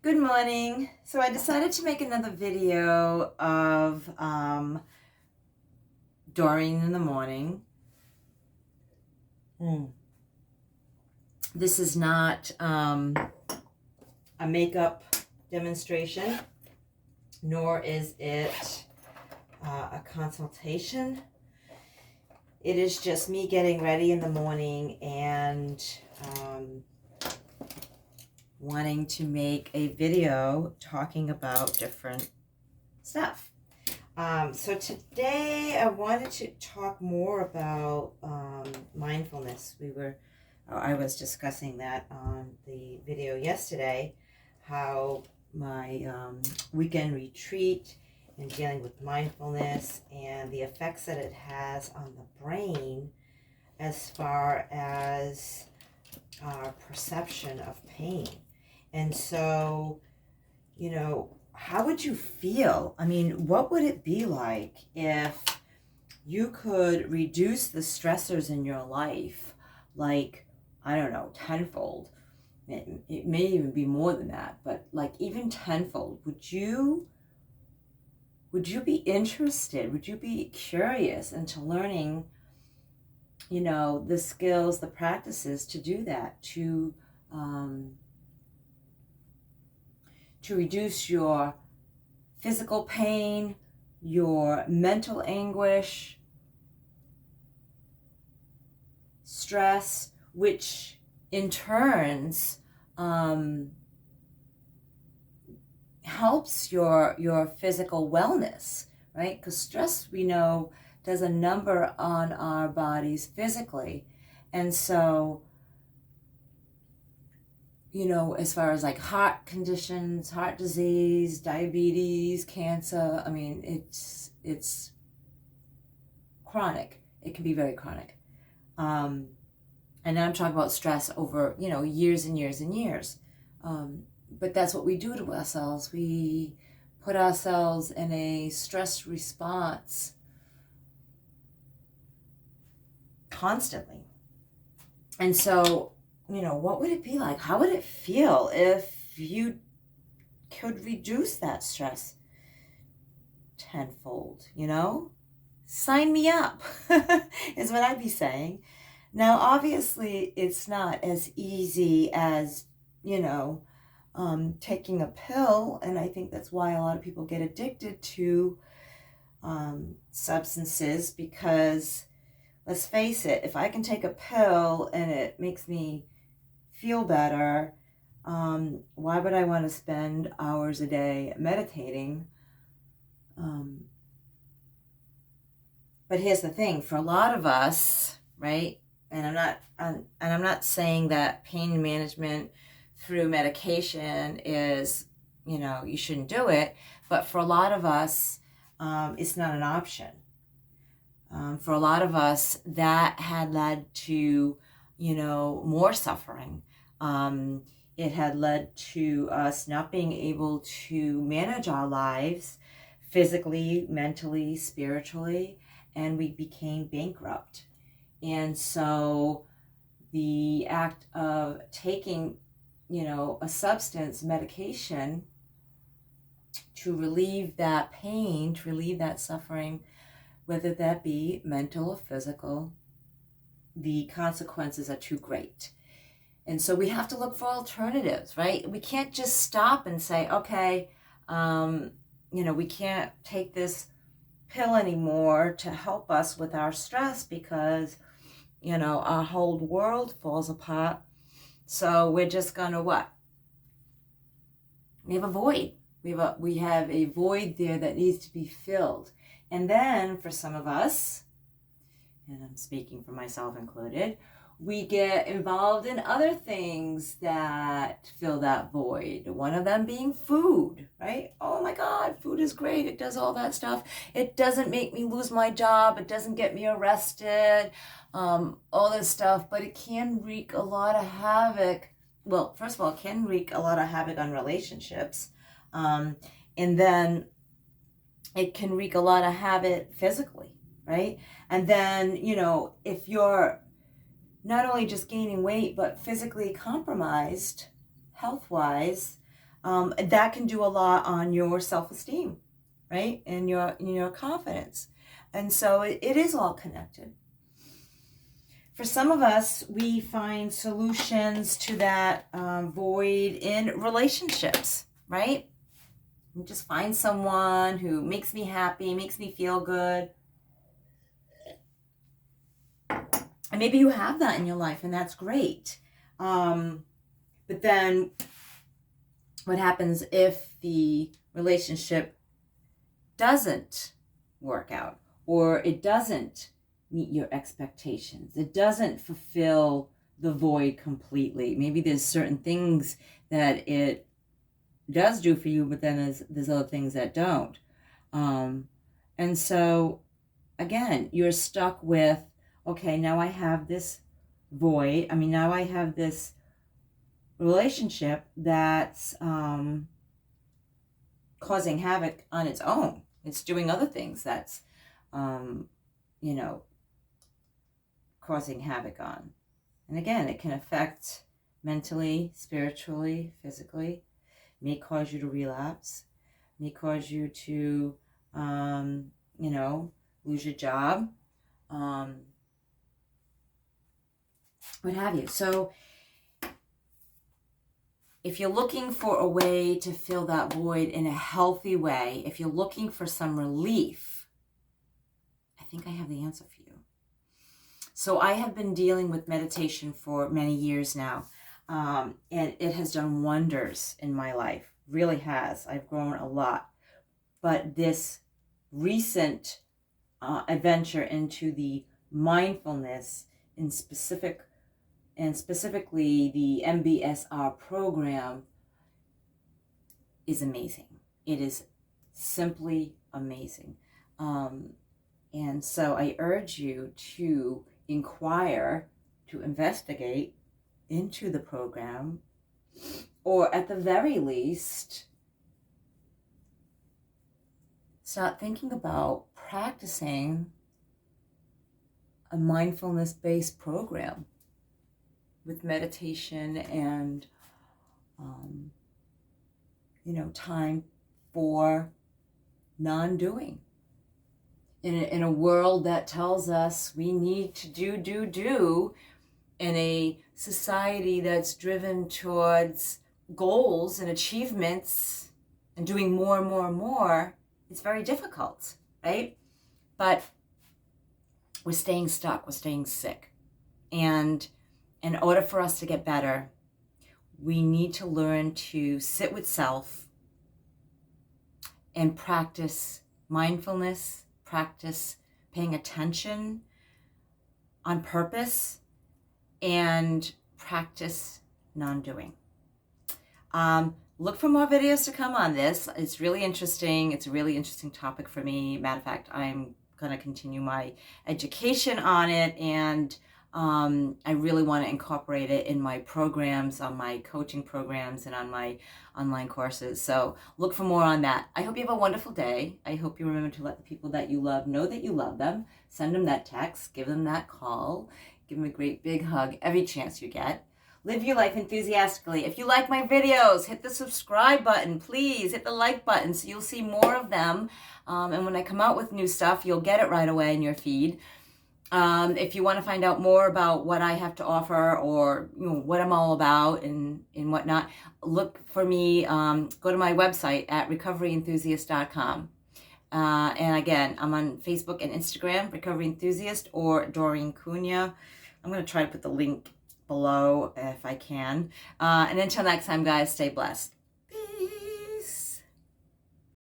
Good morning. So I decided to make another video of Doreen in the morning. This is not a makeup demonstration, nor is it a consultation. It is just me getting ready in the morning and wanting to make a video talking about different stuff. So today I wanted to talk more about mindfulness. I was discussing that on the video yesterday, how my weekend retreat and dealing with mindfulness and the effects that it has on the brain as far as our perception of pain. And so, how would you feel? I mean, what would it be like if you could reduce the stressors in your life, like, I don't know, tenfold? It may even be more than that, but like even tenfold. Would you be interested? Would you be curious into learning, the skills, the practices to do that, to reduce your physical pain, your mental anguish, stress, which in turns helps your physical wellness, right? Because stress, we know, does a number on our bodies physically. And so, as far as like heart conditions, heart disease, diabetes, cancer, I mean, it's chronic. It can be very chronic. And I'm talking about stress over, years and years and years. But that's what we do to ourselves. We put ourselves in a stress response constantly. And so, what would it be like? How would it feel if you could reduce that stress tenfold, Sign me up, is what I'd be saying. Now, obviously, it's not as easy as, taking a pill, and I think that's why a lot of people get addicted to substances, because let's face it, if I can take a pill and it makes me feel better, why would I want to spend hours a day meditating? But here's the thing, for a lot of us, right? And I'm not saying that pain management through medication is, you shouldn't do it, but for a lot of us, it's not an option. For a lot of us, that had led to, more suffering. It had led to us not being able to manage our lives physically, mentally, spiritually, and we became bankrupt. And so the act of taking, a substance, medication, to relieve that pain, to relieve that suffering, whether that be mental or physical, the consequences are too great. And so we have to look for alternatives, right? We can't just stop and say, okay, we can't take this pill anymore to help us with our stress because, our whole world falls apart. So we're just gonna what? We have a void. We have a void there that needs to be filled. And then for some of us, and I'm speaking for myself included, we get involved in other things that fill that void. One of them being food, right? Oh my God, food is great. It does all that stuff. It doesn't make me lose my job. It doesn't get me arrested, all this stuff, but it can wreak a lot of havoc. Well, first of all, it can wreak a lot of havoc on relationships. And then it can wreak a lot of havoc physically, right? And then, if you're not only just gaining weight, but physically compromised health-wise, that can do a lot on your self-esteem, right? And your confidence. And so it is all connected. For some of us, we find solutions to that void in relationships, right? You just find someone who makes me happy, makes me feel good. And maybe you have that in your life, and that's great. But then what happens if the relationship doesn't work out, or it doesn't meet your expectations? It doesn't fulfill the void completely. Maybe there's certain things that it does do for you, but then there's other things that don't. And so, again, you're stuck with, okay, now I have this void. Now I have this relationship that's causing havoc on its own. It's doing other things that's, causing havoc on. And again, it can affect mentally, spiritually, physically. May cause you to relapse. May cause you to, lose your job. What have you. So if you're looking for a way to fill that void in a healthy way, if you're looking for some relief, I think I have the answer for you. So I have been dealing with meditation for many years now, and it has done wonders in my life. Really has. I've grown a lot. But this recent adventure into the mindfulness and specifically the MBSR program is amazing. It is simply amazing. And so I urge you to inquire, to investigate into the program, or at the very least, start thinking about practicing a mindfulness-based program with meditation and, time for non-doing. In a world that tells us we need to do, in a society that's driven towards goals and achievements and doing more and more and more, it's very difficult, right? But we're staying stuck, we're staying sick. And in order for us to get better, we need to learn to sit with self and practice mindfulness, practice paying attention on purpose, and practice non-doing. Look for more videos to come on this. It's really interesting. It's a really interesting topic for me. Matter of fact, I'm going to continue my education on it, and I really want to incorporate it in my programs, on my coaching programs, and on my online courses. So look for more on that. I hope you have a wonderful day. I hope you remember to let the people that you love know that you love them. Send them that text. Give them that call. Give them a great big hug every chance you get. Live your life enthusiastically. If you like my videos, hit the subscribe button. Please hit the like button so you'll see more of them. And when I come out with new stuff, you'll get it right away in your feed. If you want to find out more about what I have to offer, or what I'm all about and whatnot, look for me. Go to my website at recoveryenthusiast.com. And again, I'm on Facebook and Instagram, Recovery Enthusiast or Doreen Cunha. I'm going to try to put the link below if I can. And until next time, guys, stay blessed.